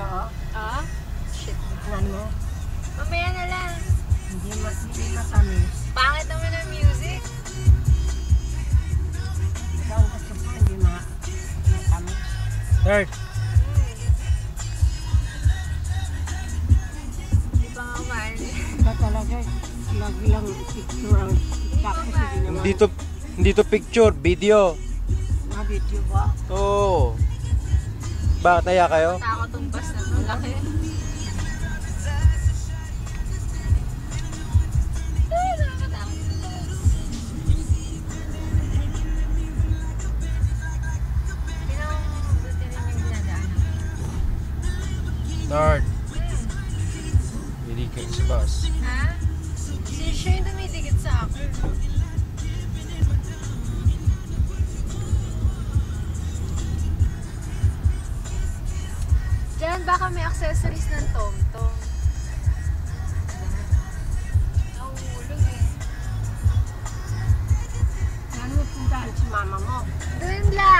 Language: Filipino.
Oo. Ah? Shit. Ano? Mamaya na lang. Hindi matamis. Pangit naman ang music. Ikaw gusto mo, hindi matamis. Third. Hindi pa nga kumain. Ba talaga, lagi lang picture ang tapos hindi naman. Hindi to picture, video. Video ba? Oo. Bakit naya kayo? Takot tong bus na to. Laki. Ay, nakakatakot. Pinang buti rin yung dinadaanan. Third. Hindi kayo sa bus. Ha? Siya yung dumidikit sa akin. Diyan baka may accessories ng TomTom. Nahulog eh. Saan mo puntahan si mama mo? Doon lang.